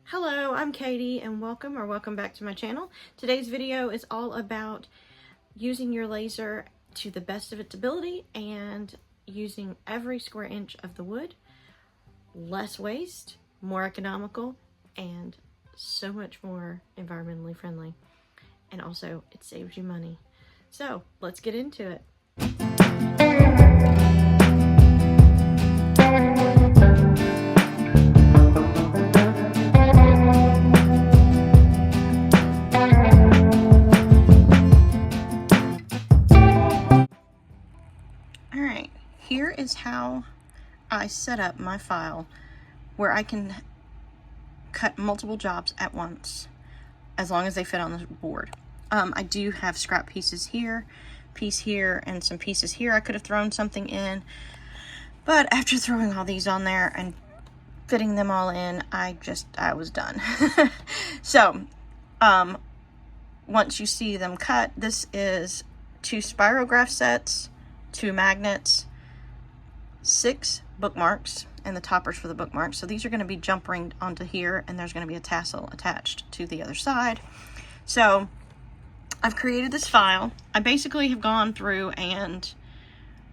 Hello, I'm Katie and welcome back to my channel. Today's video is all about using your laser to the best of its ability and using every square inch of the wood. Less waste, more economical, and so much more environmentally friendly. And also, it saves you money. So, let's get into it. Alright, here is how I set up my file where I can cut multiple jobs at once as long as they fit on the board. I do have scrap pieces here, piece here, and some pieces here I could have thrown something in, but after throwing all these on there and fitting them all in, I was done. So once you see them cut, this is 2 spirograph sets, 2 magnets, 6 bookmarks, and the toppers for the bookmarks. So these are going to be jump ringed onto here, and there's going to be a tassel attached to the other side. So I've created this file. I basically have gone through and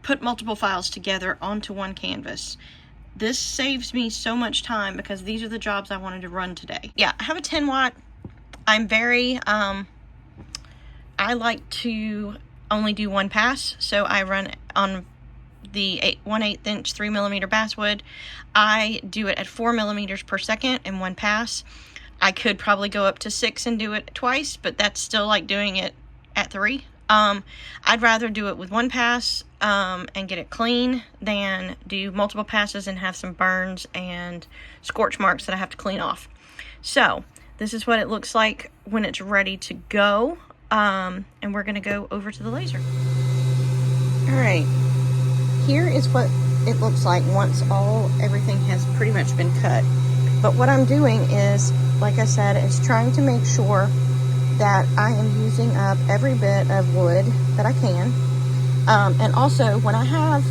put multiple files together onto one canvas. This saves me so much time because these are the jobs I wanted to run today. Yeah, I have a 10 watt. I'm very, I like to only do one pass, so I run on the 1/8 inch 3mm basswood. I do it at 4 millimeters per second in one pass. I could probably go up to 6 and do it twice, but that's still like doing it at 3. I'd rather do it with one pass and get it clean than do multiple passes and have some burns and scorch marks that I have to clean off. So this is what it looks like when it's ready to go. And we're gonna go over to the laser. All right, here is what it looks like once everything has pretty much been cut. But what I'm doing is, like I said, is trying to make sure that I am using up every bit of wood that I can. And also, when I have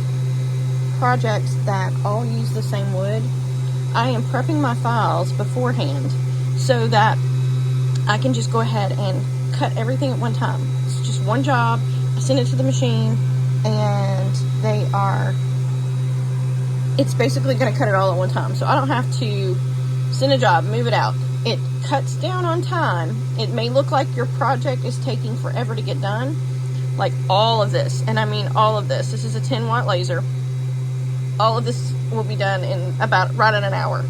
projects that all use the same wood, I am prepping my files beforehand so that I can just go ahead and cut everything at one time. It's just one job. I send it to the machine, and it's basically going to cut it all at one time. So I don't have to send a job, move it out. It cuts down on time. It may look like your project is taking forever to get done, like all of this, and I mean all of this. This is a 10 watt laser. All of this will be done in about right at an hour.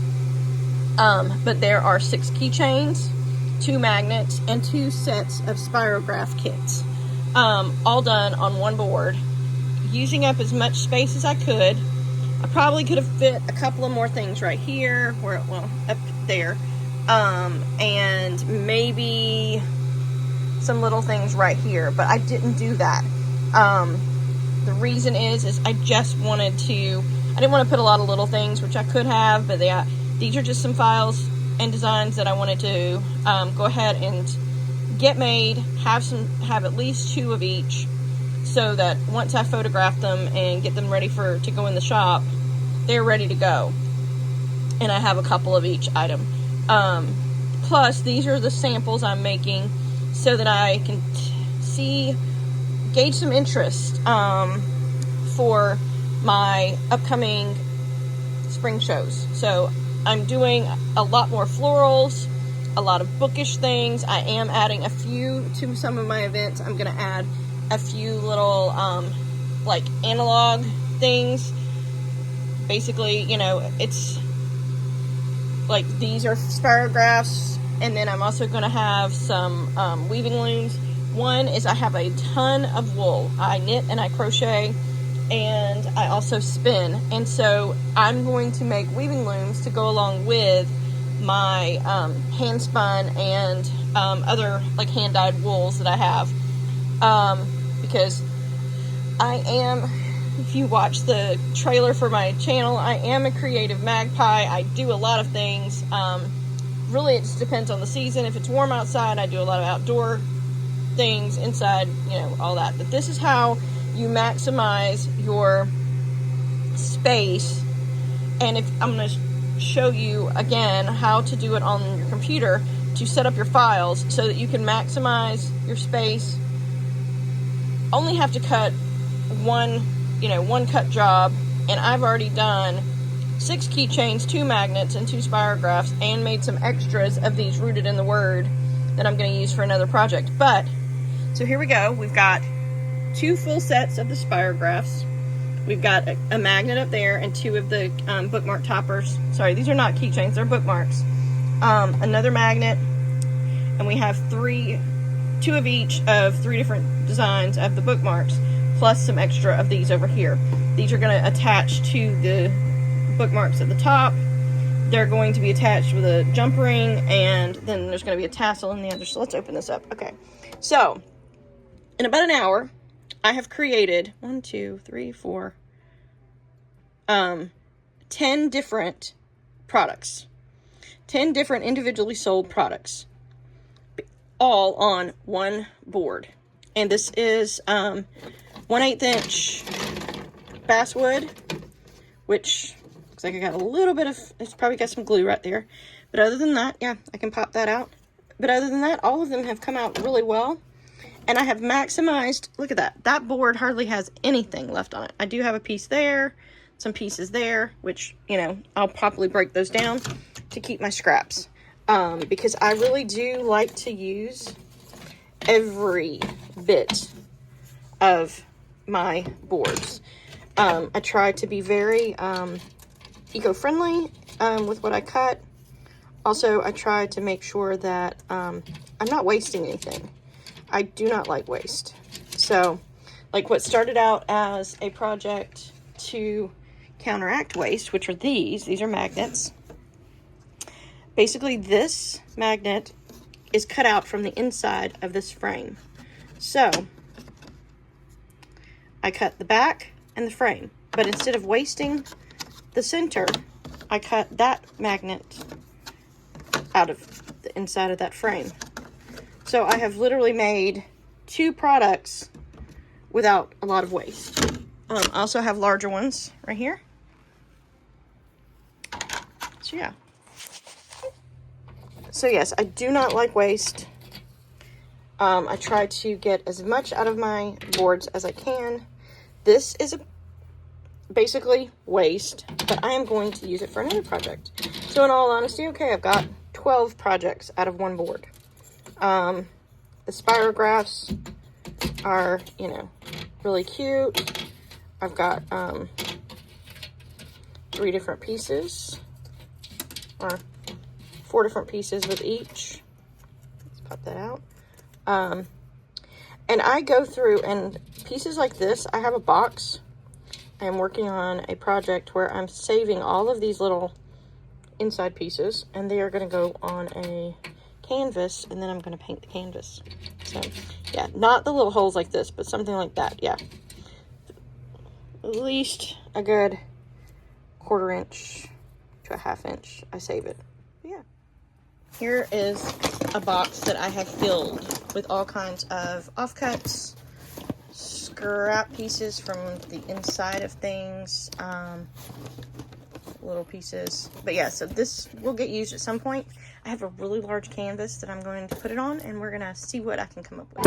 But there are 6 keychains, 2 magnets, and 2 sets of spirograph kits, all done on one board, using up as much space as I could. I probably could have fit a couple of more things right here, up there, and maybe some little things right here, but I didn't do that. The reason is I just wanted to, I didn't want to put a lot of little things, which I could have, but these are just some files and designs that I wanted to go ahead and get made, have at least 2 of each, so that once I photograph them and get them ready to go in the shop, they're ready to go. And I have a couple of each item. Plus, these are the samples I'm making so that I can gauge some interest for my upcoming spring shows. So I'm doing a lot more florals, a lot of bookish things. I am adding a few to some of my events. I'm going to add a few little like analog things. Basically, you know, it's like these are spirographs, and then I'm also going to have some weaving looms. One is I have a ton of wool. I knit and I crochet, and I also spin, and so I'm going to make weaving looms to go along with my hand spun and other like hand dyed wools that I have, because I am, if you watch the trailer for my channel, I am a creative magpie. I do a lot of things. Really, it just depends on the season. If it's warm outside, I do a lot of outdoor things. Inside, you know, all that. But this is how you maximize your space. And if I'm going to show you again how to do it on your computer to set up your files so that you can maximize your space. Only have to cut one cut job, and I've already done 6 keychains, 2 magnets, and 2 spirographs, and made some extras of these rooted in the word that I'm going to use for another project. But so here we go. We've got 2 full sets of the spirographs. We've got a magnet up there and 2 of the bookmark toppers. Sorry, these are not keychains, they're bookmarks. Another magnet, and we have 2 of each of 3 different designs of the bookmarks, plus some extra of these over here. These are going to attach to the bookmarks at the top. They're going to be attached with a jump ring, and then there's going to be a tassel in the other. So let's open this up. Okay, so in about an hour, I have created 10 different products, 10 different individually sold products, all on one board. And this is 1/8 inch basswood, which looks like I got a little bit of, it's probably got some glue right there. But other than that, yeah, I can pop that out. But other than that, all of them have come out really well. And I have maximized, look at that. That board hardly has anything left on it. I do have a piece there, some pieces there, which, you know, I'll probably break those down to keep my scraps. Because I really do like to use every bit of my boards. I try to be very eco-friendly with what I cut. Also, I try to make sure that I'm not wasting anything. I do not like waste. So, like what started out as a project to counteract waste, which are these are magnets. Basically, this magnet is cut out from the inside of this frame. So, I cut the back and the frame, but instead of wasting the center, I cut that magnet out of the inside of that frame. So I have literally made 2 products without a lot of waste. I also have larger ones right here. So yeah. So yes, I do not like waste. I try to get as much out of my boards as I can. This is basically waste, but I am going to use it for another project. So in all honesty, okay, I've got 12 projects out of one board. The spirographs are, you know, really cute. I've got 3 different pieces, or 4 different pieces with each. Let's pop that out. And I go through, and pieces like this, I have a box. I'm working on a project where I'm saving all of these little inside pieces, and they are going to go on a canvas, and then I'm going to paint the canvas. So yeah, not the little holes like this, but something like that. Yeah, at least a good 1/4 inch to a 1/2 inch. I save it. But yeah, here is a box that I have filled with all kinds of offcuts, scrap pieces from the inside of things, little pieces. But yeah, so this will get used at some point. I have a really large canvas that I'm going to put it on, and we're gonna see what I can come up with.